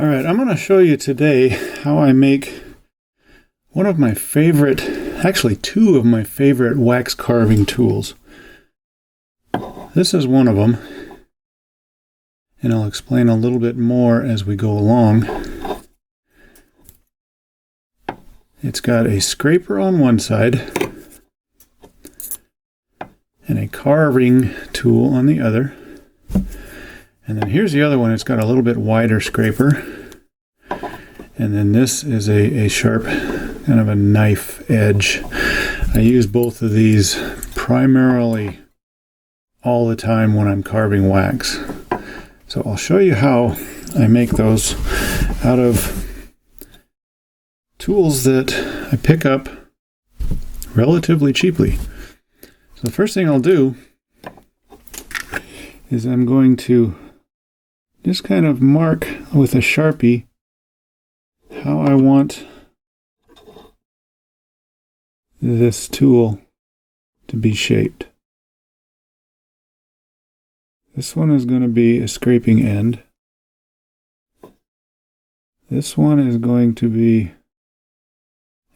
All right, I'm going to show you today how I make one of my favorite, actually two of my favorite wax carving tools. This is one of them, and I'll explain a little bit more as we go along. It's got a scraper on one side and a carving tool on the other. And then here's the other one. It's got a little bit wider scraper. And then this is a sharp kind of a knife edge. I use both of these primarily all the time when I'm carving wax. So I'll show you how I make those out of tools that I pick up relatively cheaply. So the first thing I'll do is I'm going to just kind of mark with a Sharpie how I want this tool to be shaped. This one is going to be a scraping end. This one is going to be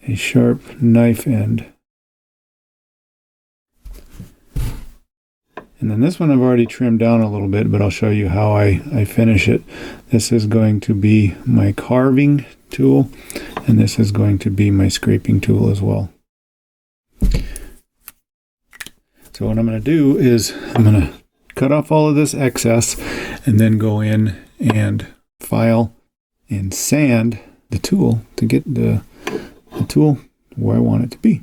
a sharp knife end. And then this one I've already trimmed down a little bit, but I'll show you how I finish it. This is going to be my carving tool, and this is going to be my scraping tool as well. So what I'm going to do is I'm going to cut off all of this excess and then go in and file and sand the tool to get the tool where I want it to be.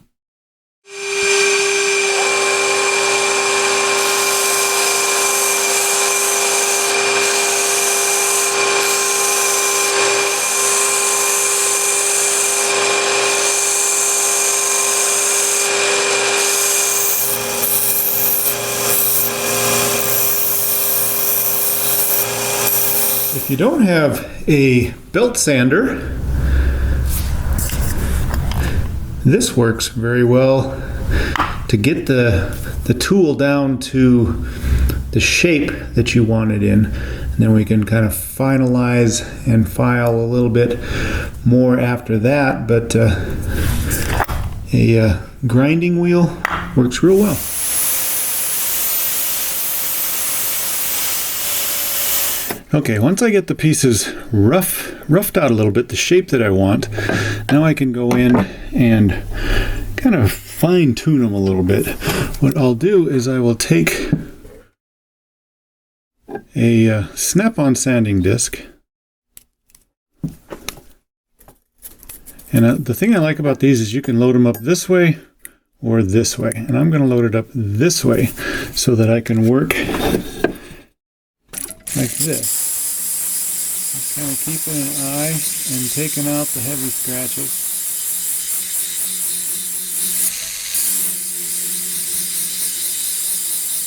If you don't have a belt sander, this works very well to get the tool down to the shape that you want it in. And then we can kind of finalize and file a little bit more after that, but a grinding wheel works real well. Okay, once I get the pieces roughed out a little bit, the shape that I want, now I can go in and kind of fine tune them a little bit. What I'll do is I will take a snap-on sanding disc, and the thing I like about these is you can load them up this way or this way, and I'm going to load it up this way so that I can work like this. Just kind of keeping an eye and taking out the heavy scratches.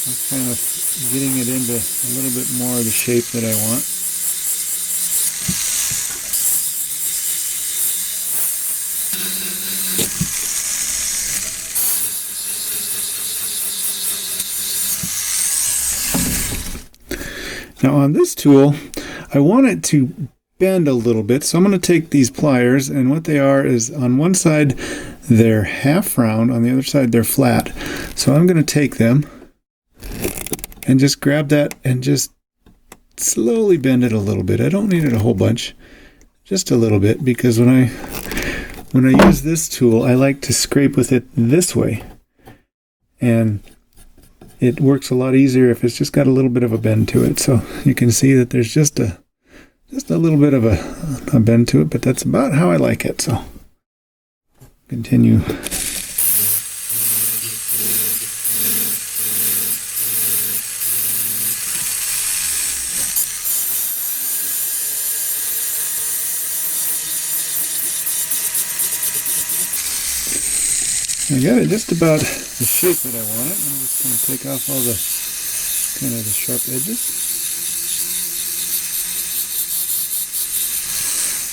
Just kind of getting it into a little bit more of the shape that I want. Now on this tool, I want it to bend a little bit, so I'm going to take these pliers, and what they are is on one side they're half round, on the other side they're flat. So I'm going to take them and just grab that and just slowly bend it a little bit. I don't need it a whole bunch, just a little bit, because when I use this tool, I like to scrape with it this way, and it works a lot easier if it's just got a little bit of a bend to it. So you can see that there's just a little bit of a bend to it, but that's about how I like it. So continue. I got it just about the shape that I want it. I'm just going to take off all the kind of the sharp edges.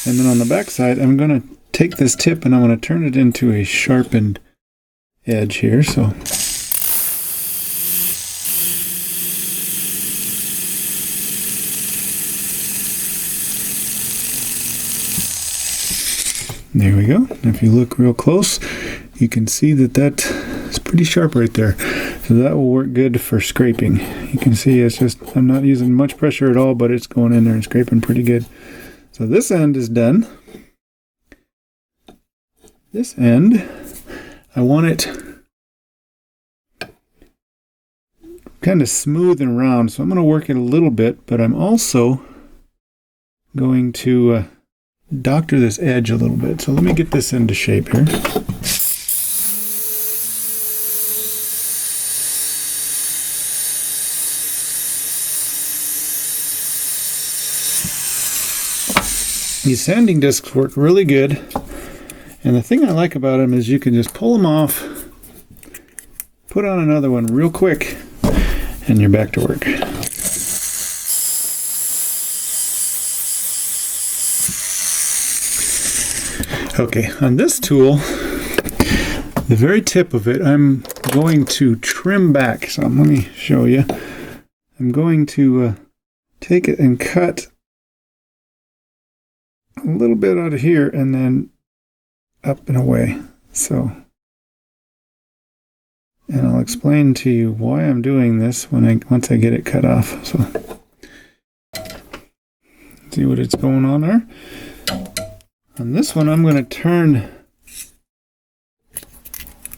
And then on the back side, I'm going to take this tip and I'm going to turn it into a sharpened edge here. So There we go. If you look real close, you can see that is pretty sharp right there. So that will work good for scraping. You can see it's just, I'm not using much pressure at all, but it's going in there and scraping pretty good. So this end is done. This end, I want it kind of smooth and round, so I'm going to work it a little bit, but I'm also going to doctor this edge a little bit. So let me get this into shape here. These sanding discs work really good, and the thing I like about them is you can just pull them off, put on another one real quick, and you're back to work. Okay, on this tool, the very tip of it, I'm going to trim back. So let me show you. I'm going to take it and cut a little bit out of here and then up and away. So, and I'll explain to you why I'm doing this once I get it cut off. So, see what it's going on there. On this one, I'm going to turn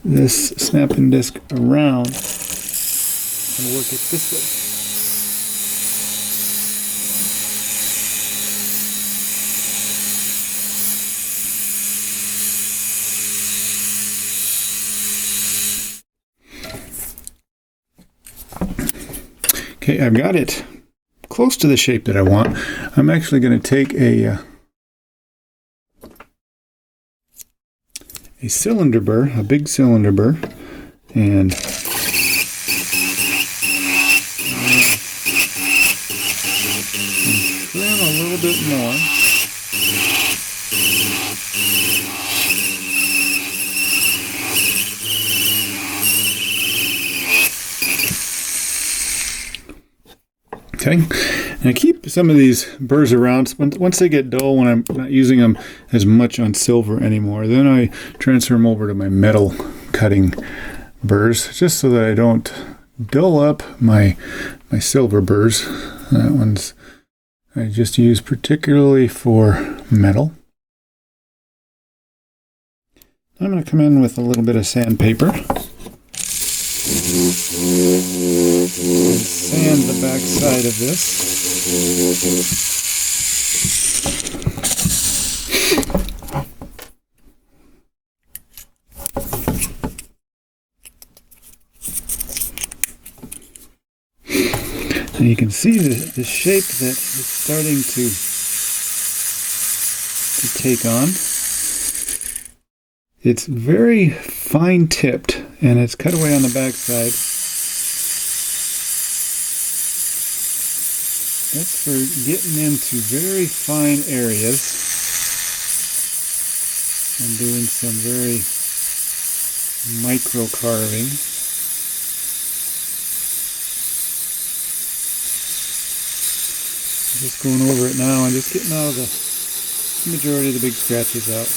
this snapping disc around and work it this way. Okay, I've got it close to the shape that I want. I'm actually going to take a cylinder burr, a big cylinder burr, and trim a little bit more. Okay, and I keep some of these burrs around. Once they get dull, when I'm not using them as much on silver anymore, then I transfer them over to my metal cutting burrs, just so that I don't dull up my silver burrs. That one's I just use particularly for metal. I'm going to come in with a little bit of sandpaper. And sand the back side of this. And you can see the shape that is starting to take on. It's very fine tipped, and it's cut away on the back side. That's for getting into very fine areas and doing some very micro carving. Just going over it now and just getting out of the majority of the big scratches out.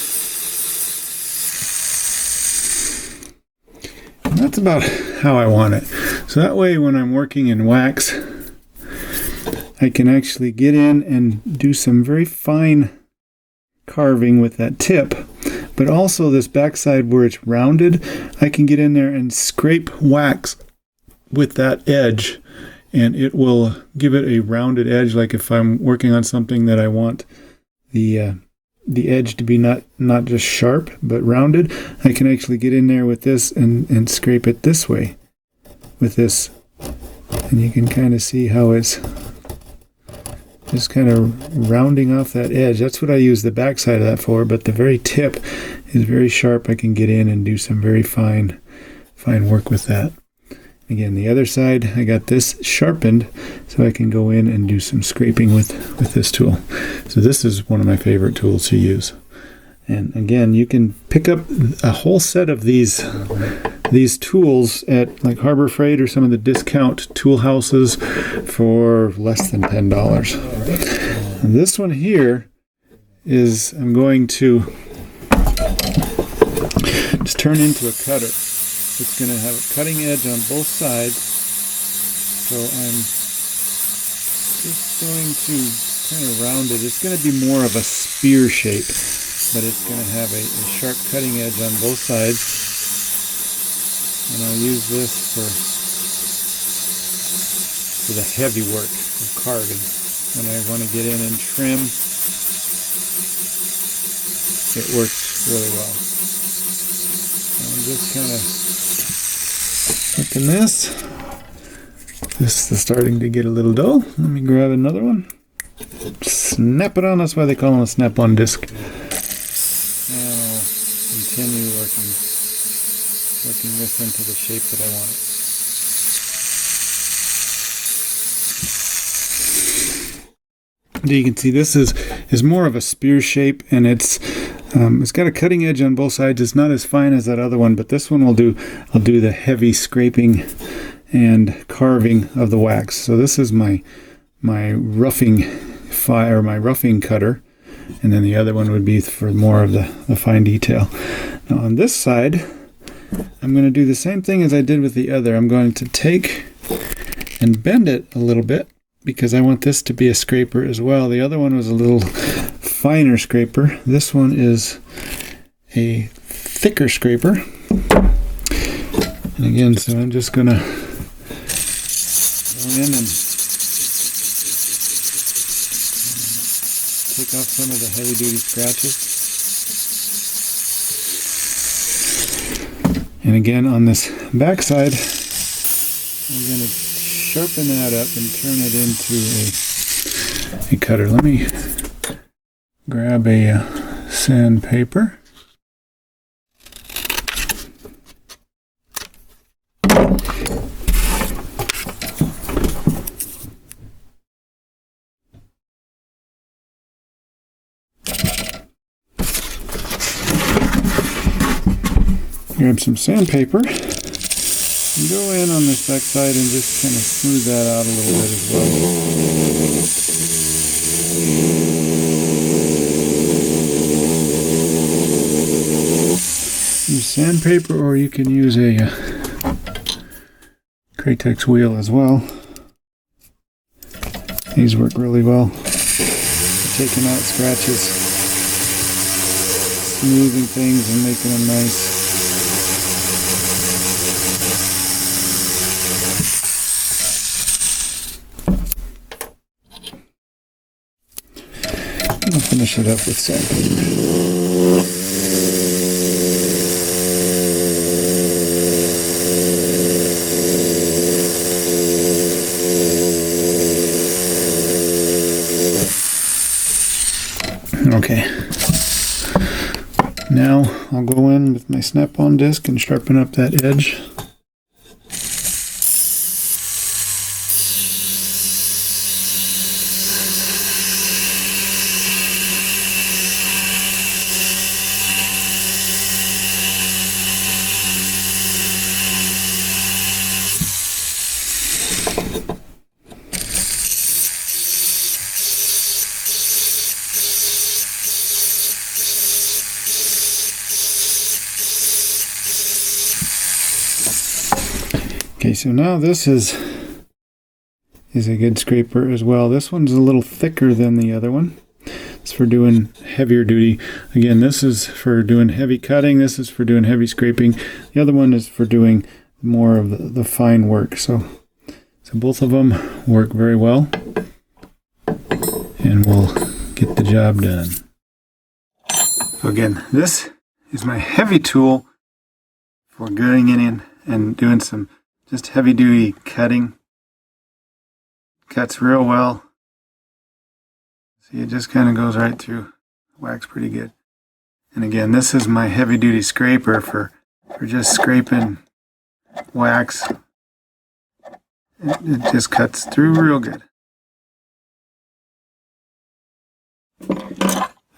And that's about how I want it. So that way when I'm working in wax, I can actually get in and do some very fine carving with that tip. But also this backside where it's rounded, I can get in there and scrape wax with that edge, and it will give it a rounded edge. Like if I'm working on something that I want the edge to be not just sharp but rounded, I can actually get in there with this and scrape it this way with this, and you can kind of see how it's just kind of rounding off that edge. That's what I use the back side of that for, but the very tip is very sharp. I can get in and do some very fine work with that. Again, the other side, I got this sharpened so I can go in and do some scraping with this tool. So this is one of my favorite tools to use. And again, you can pick up a whole set of these tools at like Harbor Freight or some of the discount tool houses for less than $10. And this one here is, I'm going to It's turned into a cutter. It's going to have a cutting edge on both sides. So I'm just going to kind of round it. It's going to be more of a spear shape, but it's going to have a sharp cutting edge on both sides. And I'll use this for the heavy work of carving. When I want to get in and trim, it works really well. I'm just kind of looking this. This is starting to get a little dull. Let me grab another one. Snap it on. That's why they call them a snap-on disc. And I'll continue working this into the shape that I want it. You can see this is more of a spear shape, and it's got a cutting edge on both sides. It's not as fine as that other one, but this one I'll do the heavy scraping and carving of the wax. So this is my roughing my roughing cutter, and then the other one would be for more of the fine detail. Now on this side, I'm going to do the same thing as I did with the other. I'm going to take and bend it a little bit because I want this to be a scraper as well. The other one was a little finer scraper. This one is a thicker scraper. And again, so I'm just going to go in and take off some of the heavy-duty scratches. And again, on this back side, I'm going to sharpen that up and turn it into a cutter. Let me grab a sandpaper. Grab some sandpaper and go in on this back side and just kind of smooth that out a little bit as well. Use sandpaper, or you can use a Kratex wheel as well. These work really well for taking out scratches, smoothing things and making them nice. I'll finish it up with sandpaper. Okay. Now I'll go in with my snap-on disc and sharpen up that edge. Okay, so now this is a good scraper as well. This one's a little thicker than the other one. It's for doing heavier duty. Again, this is for doing heavy cutting. This is for doing heavy scraping. The other one is for doing more of the fine work. So both of them work very well, and we'll get the job done. So again, this is my heavy tool for going in and doing some just heavy duty cutting. Cuts real well. See, it just kind of goes right through wax pretty good. And again, this is my heavy duty scraper for just scraping wax. It just cuts through real good.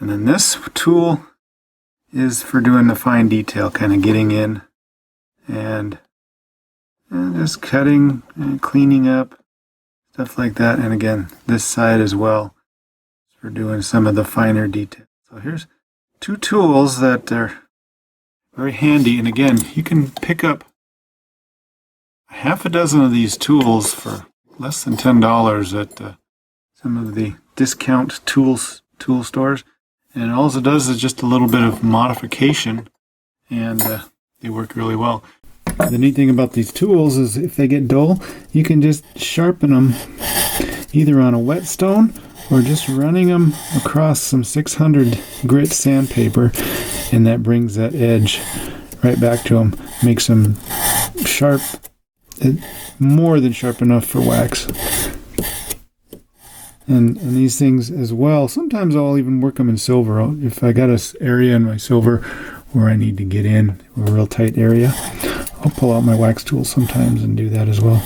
And then this tool is for doing the fine detail, kind of getting in and just cutting and cleaning up, stuff like that. And again, this side as well for doing some of the finer details. So here's two tools that are very handy. And again, you can pick up half a dozen of these tools for less than $10 at some of the discount tool stores. And all it does is just a little bit of modification, and they work really well. The neat thing about these tools is if they get dull, you can just sharpen them either on a whetstone or just running them across some 600 grit sandpaper, and that brings that edge right back to them, makes them sharp, more than sharp enough for wax. And these things as well, sometimes I'll even work them in silver. If I got an area in my silver where I need to get in, a real tight area, I'll pull out my wax tool sometimes and do that as well.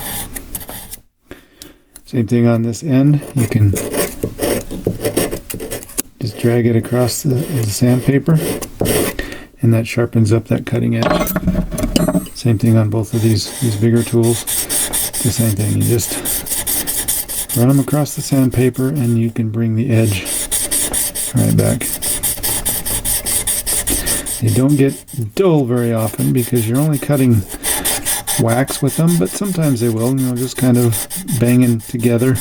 Same thing on this end. You can just drag it across the sandpaper, and that sharpens up that cutting edge. Same thing on both of these bigger tools. The same thing. You just run them across the sandpaper, and you can bring the edge right back. They don't get dull very often because you're only cutting wax with them, but sometimes they will, just kind of banging together,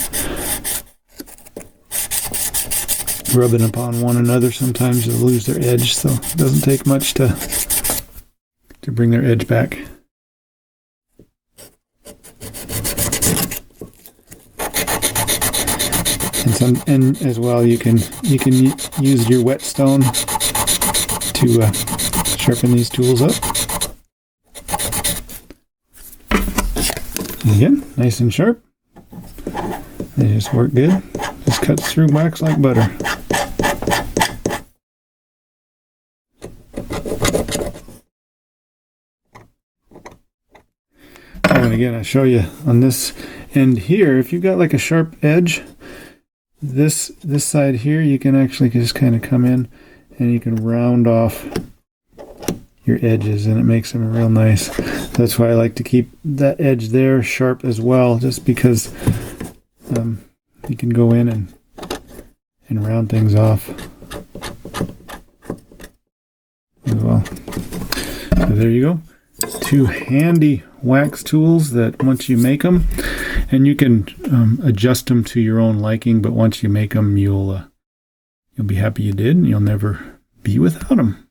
rubbing upon one another. Sometimes they'll lose their edge, so it doesn't take much to bring their edge back. And as well, you can use your whetstone to sharpen these tools up. And again, nice and sharp. They just work good. Just cuts through wax like butter. Oh, and again, I show you on this end here, if you've got like a sharp edge, this side here, you can actually just kind of come in and you can round off your edges, and it makes them real nice. That's why I like to keep that edge there sharp as well, just because you can go in and round things off as well. So there you go. Two handy wax tools that once you make them, and you can adjust them to your own liking, but once you make them, you'll be happy you did, and you'll never be without them.